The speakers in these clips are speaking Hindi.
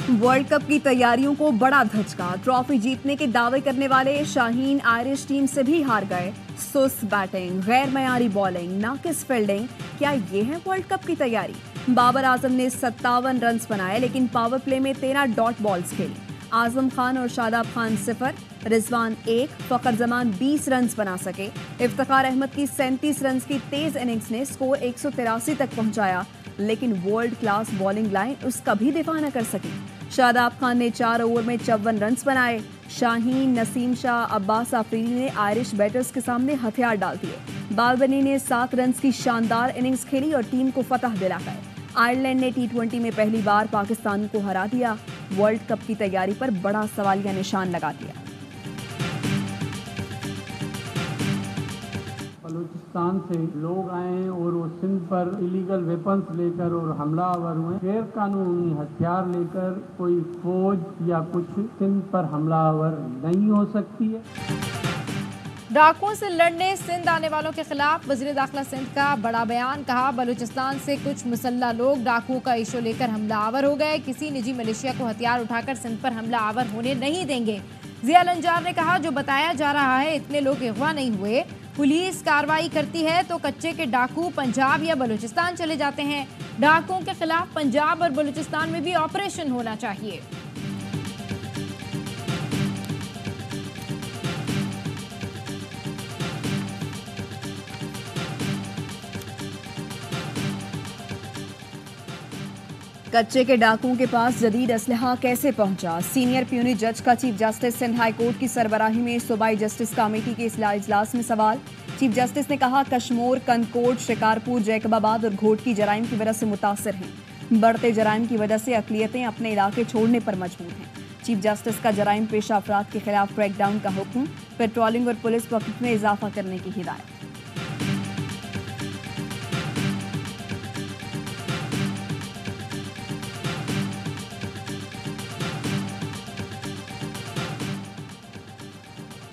वर्ल्ड कप की तैयारियों को बड़ा धचका। ट्रॉफी जीतने के दावे करने वाले शाहीन आयरिश टीम से भी हार गए। सुस्त बैटिंग, गैर मयारी बॉलिंग, नाकिस फील्डिंग, क्या ये है वर्ल्ड कप की तैयारी? बाबर आजम ने 57 रन बनाए, लेकिन पावर प्ले में 13 डॉट बॉल्स खेली। आजम खान और शादाब खान 0, रिजवान 1, फखर जमान 20 रन बना सके। इफ्तिखार अहमद की 37 रन की तेज इनिंग्स ने स्कोर 183 तक पहुंचाया, लेकिन वर्ल्ड क्लास बॉलिंग लाइन उसका भी दिफा न कर सकी। शादाब खान ने 4 ओवर में 54 रन बनाए। शाहीन, नसीम शाह, अब्बास आफरीदी ने आयरिश बैटर्स के सामने हथियार डाल दिए। बालबनी ने 7 रन की शानदार इनिंग्स खेली और टीम को फतह दिलाकर आयरलैंड ने T20 में पहली बार पाकिस्तान को हरा दिया। वर्ल्ड कप की तैयारी पर बड़ा सवालिया निशान लगा दिया। बलूचिस्तान से लोग आए हैं और वो सिंध पर इलीगल वेपन्स लेकर और हमलावर हुए। गैर कानूनी हथियार लेकर कोई फौज या कुछ सिंध पर हमलावर नहीं हो सकती है। डाकुओं से लड़ने सिंध आने वालों के खिलाफ वजीर दाखिला सिंध का बड़ा बयान। कहा, बलूचिस्तान से कुछ मुसल्ला लोग डाकुओं का इशू लेकर हमलावर हो गए। किसी निजी मलेशिया को हथियार उठाकर सिंध पर हमलावर होने नहीं देंगे। जिया लंजार ने कहा, जो बताया जा रहा है इतने लोग अगवा नहीं हुए। पुलिस कार्रवाई करती है तो कच्चे के डाकू पंजाब या बलूचिस्तान चले जाते हैं। डाकुओं के खिलाफ पंजाब और बलूचिस्तान में भी ऑपरेशन होना चाहिए। कच्चे के डाकुओं के पास जदीद असलहा कैसे पहुंचा? सीनियर प्यूनी जज का chief justice Sindh high court की सरबराही में सूबाई जस्टिस कमेटी के इजलास में सवाल। चीफ जस्टिस ने कहा, कश्मोर, कंदकोट, शिकारपुर, जैकबाबाद और घोट की जराइम की वजह से मुतासर हैं। बढ़ते जराइम की वजह से अकलियतें अपने इलाके छोड़ने पर मजबूर हैं। चीफ जस्टिस का जराइम पेशा अफराद के खिलाफ क्रैकडाउन का हुक्म, पेट्रोलिंग और पुलिस वक्त में इजाफा करने की हिदायत।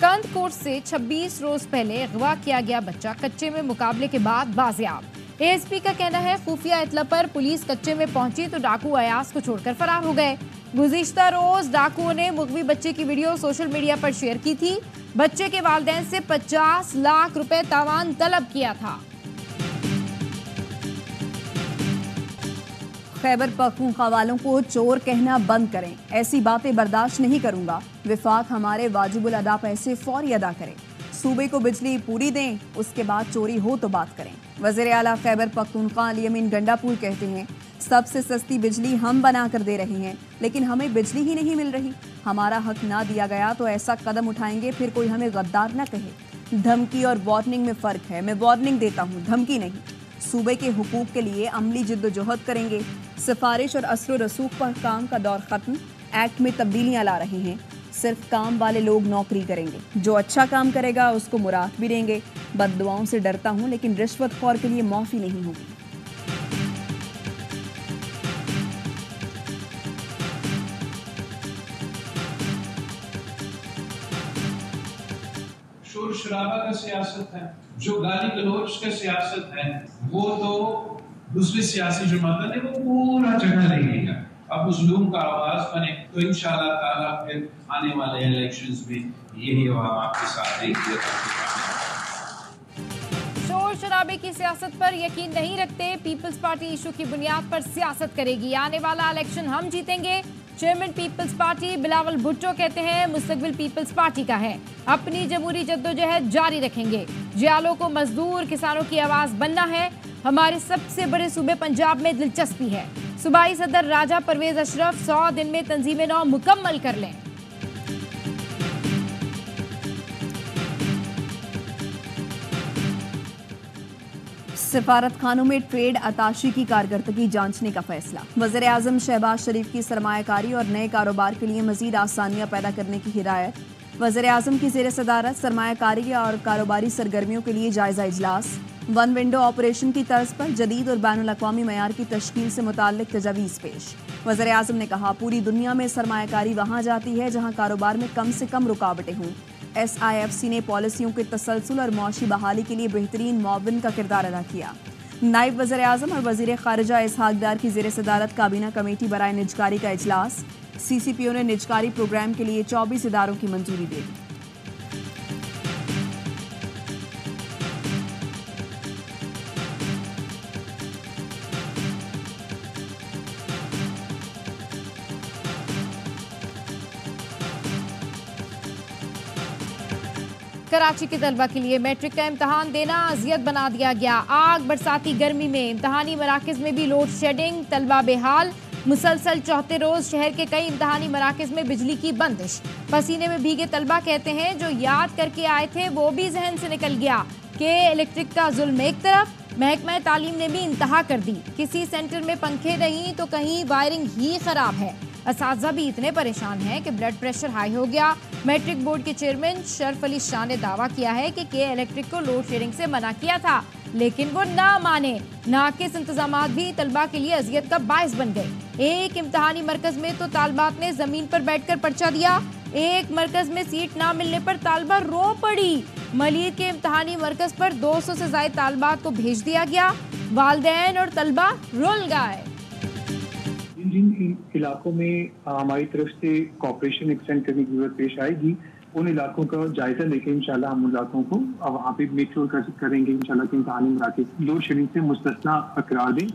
कंदकोट से 26 रोज पहले अगवा किया गया बच्चा कच्चे में मुकाबले के बाद बाजियाब। एएसपी का कहना है, खुफिया इतला पर पुलिस कच्चे में पहुंची तो डाकू अयास को छोड़कर फरार हो गए। गुज़िश्ता रोज डाकुओं ने मुगवी बच्चे की वीडियो सोशल मीडिया पर शेयर की थी। बच्चे के वालिदैन से 50 लाख रुपए तावान तलब किया था। खैबर पख्तूनख्वा वालों को चोर कहना बंद करें। ऐसी बातें बर्दाश्त नहीं करूंगा। विफाक हमारे वाजिबुल अदा पैसे फौरी अदा करें। सूबे को बिजली पूरी दें, उसके बाद चोरी हो तो बात करें। वज़ीर आला खैबर पख्तूनख्वा अली अमीन गंडापुर कहते हैं, सबसे सस्ती बिजली हम बना कर दे रहे हैं, लेकिन हमें बिजली ही नहीं मिल रही। हमारा हक ना दिया गया तो ऐसा कदम उठाएंगे फिर कोई हमें गद्दार न कहे। धमकी और वार्निंग में फ़र्क है। मैं वार्निंग देता हूँ, धमकी नहीं। सूबे के हुकूक के लिए अमली जिद्दोजहद करेंगे। सिफारिश और असर रसूख पर काम का दौर खत्म। एक्ट में तब्दीलियां ला रहे हैं। सिर्फ काम वाले लोग नौकरी करेंगे। जो अच्छा काम करेगा उसको मुराद भी देंगे। बददुआओं से डरता हूं, लेकिन रिश्वतखोर के लिए माफी नहीं होगी। शोर शराबा का सियासत है, जो गाली गलौज का सियासत है, वो तो दूसरी सियासी जमात ने वो पूरा जगह ले लिया। अब मज़लूम का आवाज बने तो इंशाअल्लाह ताला फिर आने वाले इलेक्शंस में यही आवाम आपके साथ रहेगी। शोर शराबे की सियासत पर यकीन नहीं रखते। पीपल्स पार्टी इशू की बुनियाद पर सियासत करेगी। आने वाला इलेक्शन हम जीतेंगे। Chairman Peoples Party Bilawal Bhutto कहते हैं, मुस्तकबिल पीपल्स पार्टी का है। अपनी जमहूरी जद्दोजहद जारी रखेंगे। जियालों को मजदूर किसानों की आवाज बनना है। हमारे सबसे बड़े सूबे पंजाब में दिलचस्पी है। सूबाई सदर राजा परवेज अशरफ 100 दिन में तंजीम नौ मुकम्मल कर लें। सिफारत खानों में ट्रेड अताशी की कारकर्दगी जांचने का फैसला। वज़ीर आज़म शहबाज शरीफ की सरमायाकारी और नए कारोबार के लिए मजीद आसानियां पैदा करने की हिदायत। वज़ीर आज़म की ज़ेर सदारत सरमायाकारी और कारोबारी सरगर्मियों के लिए जायजा इजलास। वन विंडो ऑपरेशन की तर्ज पर जदीद और बैनुल अक़वामी मयार की तश्कील से मुताल्लिक तजावीज़ पेश। वज़ीर आज़म ने कहा, पूरी दुनिया में सरमायाकारी वहाँ जाती है जहाँ कारोबार में कम से कम रुकावटें हों। SIFC ने पॉलिसियों के तसलसल और मौशी बहाली के लिए बेहतरीन मुआविन का किरदार अदा किया। नायब वज़ीर आज़म और वज़ीर ख़ारिजा इसहाक डार की ज़ेर सदारत काबीना कमेटी बराए निजकारी का इजलास। सीसीपीओ ने निजकारी प्रोग्राम के लिए 24 इदारों की मंजूरी दे दी। कराची के तलबा के लिए मैट्रिक का इम्तहान देना अजियत बना दिया गया। आग बरसाती गर्मी में इम्तहानी मराकज में भी लोड शेडिंग, तलबा बेहाल। मुसलसल चौथे रोज शहर के कई इम्तहानी मराकज में बिजली की बंदिश। पसीने में भीगे तलबा कहते हैं जो याद करके आए थे वो भी जहन से निकल गया कि इलेक्ट्रिक का जुल्म एक तरफ, महकमा तालीम ने भी इंतहा कर दी। किसी सेंटर में पंखे नहीं तो कहीं वायरिंग ही खराब है। असातिज़ा भी इतने परेशान हैं कि ब्लड प्रेशर हाई हो गया। मैट्रिक बोर्ड के चेयरमैन शरफ अली शाह ने दावा किया है कि के इलेक्ट्रिक को लोड शेडिंग से मना किया था, लेकिन वो ना माने। नाकिस इंतजामात भी तलबा के लिए अजियत का बायस बन गए। एक इम्तहानी मरकज में तो तालबात ने जमीन पर बैठकर पर्चा दिया। एक मरकज में सीट ना मिलने पर तालबा रो पड़ी। मलीर के इम्तहानी मरकज पर 200 से ज्यादा तालबात को भेज दिया गया। वालिदैन और तलबा रुल गए। जिन इलाकों में हमारी तरफ से कॉपरेशन एक्सटेंड करने की जरूरत पेश आएगी, उन इलाकों का जायजा लेके इंशाल्लाह हम इलाकों को वहाँ पे मेक श्योर करेंगे इंशाल्लाह कि इम्तहानी मराकज़ लोड शेडिंग से मुस्तस्ना करार दें।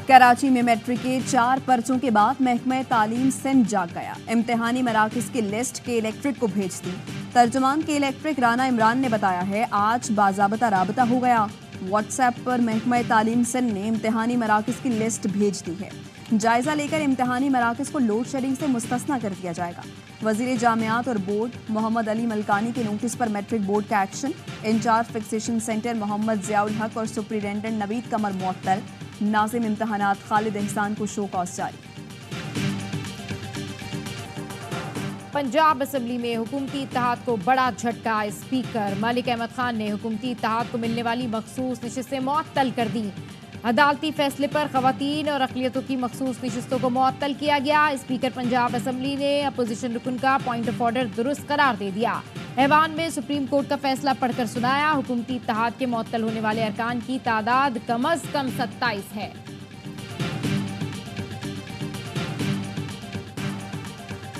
कराची में मैट्रिक के 4 पर्चों के बाद महकमा तालीम सिंध जाग गया। इम्तिहानी मराकज़ की लिस्ट के इलेक्ट्रिक को भेज दी। तर्जुमान के इलेक्ट्रिक राना इमरान ने बताया है आज बाज़ाबता राबता हो गया। व्हाट्सएप पर महकमा तालीम सिंध ने इम्तिहानी मराकज़ की लिस्ट भेज दी है। जायजा लेकर इम्तिहानी मराकज़ को लोड शेडिंग से मुस्तस्ना कर दिया जाएगा। वज़ीर जामियात और बोर्ड मोहम्मद अली मलकानी के नोटिस पर मैट्रिक बोर्ड का action. In charge fixation centre Mohammad Ziaul Haq और सुप्रिटेंडेंट नवीद कमर मुअत्तल। नाज़िम इम्तिहानात खालिद एहसान को शो कॉज जारी। पंजाब असेंबली में हुकूमती इत्तेहाद को बड़ा झटका। स्पीकर मलिक अहमद खान ने हुकूमती इत्तेहाद को मिलने वाली मखसूस नशिस्तें मुअत्तल कर दी। अदालती फैसले पर खवातीन और अक़लियतों की मखसूस नशिस्तों को मुअत्तल किया गया। स्पीकर पंजाब असेंबली ने अपोजिशन रुकन का पॉइंट ऑफ ऑर्डर दुरुस्त करार दे दिया। ऐवान में सुप्रीम कोर्ट का फैसला पढ़कर सुनाया। हुकूमती इत्तेहाद के मुअत्तल होने वाले अरकान की तादाद कम अज कम 27 है।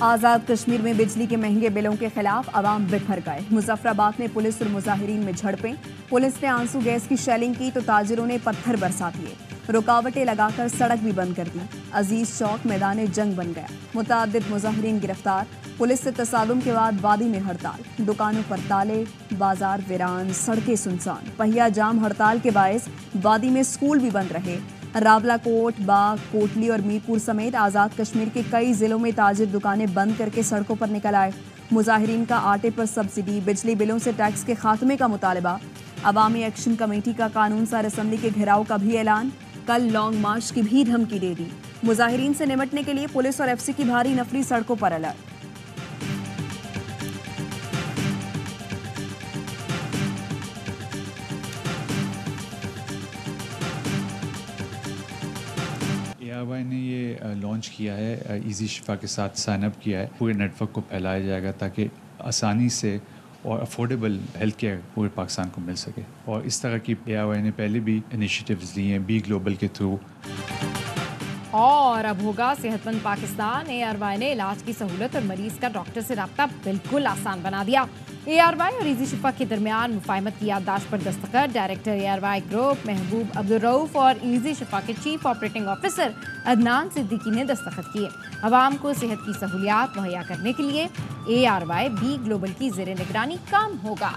आज़ाद कश्मीर में बिजली के महंगे बिलों के खिलाफ अवाम बिखर गए। मुजफ्फराबाद में पुलिस और मुजाहिरीन में झड़पें। पुलिस ने आंसू गैस की शेलिंग की तो ताजिरों ने पत्थर बरसा दिए। रुकावटें लगाकर सड़क भी बंद कर दी। अजीज चौक मैदान जंग बन गया। मुतअद्दिद मुजाहिरीन गिरफ्तार। पुलिस से तसादुम के बाद वादी में हड़ताल। दुकानों पर ताले, बाजार वीरान, सड़कें सुनसान। पहिया जाम हड़ताल के बायस वादी में स्कूल भी बंद रहे। रावलाकोट, बाग, कोटली और मीरपुर समेत आज़ाद कश्मीर के कई जिलों में ताजिर दुकानें बंद करके सड़कों पर निकल आए। मुजाहिरीन का आटे पर सब्सिडी, बिजली बिलों से टैक्स के खात्मे का मुतालबा। अवामी एक्शन कमेटी का कानून सार असम्बली के घेराव का भी ऐलान। कल लॉन्ग मार्च की भी धमकी दे दी। मुजाहिरीन से निपटने के लिए पुलिस और एफसी की भारी नफरी सड़कों पर अलर्ट। ARY ने ये लॉन्च किया है, इजी शिफा के साथ साइन अप किया है। पूरे नेटवर्क को फैलाया जाएगा ताकि आसानी से और अफोर्डेबल हेल्थ केयर पूरे पाकिस्तान को मिल सके। और इस तरह की ARY ने पहले भी इनिशिएटिव्स लिए हैं बी ग्लोबल के थ्रू। और अब होगा सेहतमंद पाकिस्तान। ARY ने इलाज की सहूलत और मरीज का डॉक्टर से रब्ता बिल्कुल आसान बना दिया। ARY और इजी शिफा के दरमियान मुफाहमत की याददाश्त पर दस्तखत। डायरेक्टर ARY ग्रुप महबूब अब्दुल रऊफ और इजी शिफा के chief operating officer Adnan Siddiqui ने दस्तखत किए। अवाम को सेहत की सहूलियात मुहैया करने के लिए ARY बी ग्लोबल की ज़ेर निगरानी काम होगा।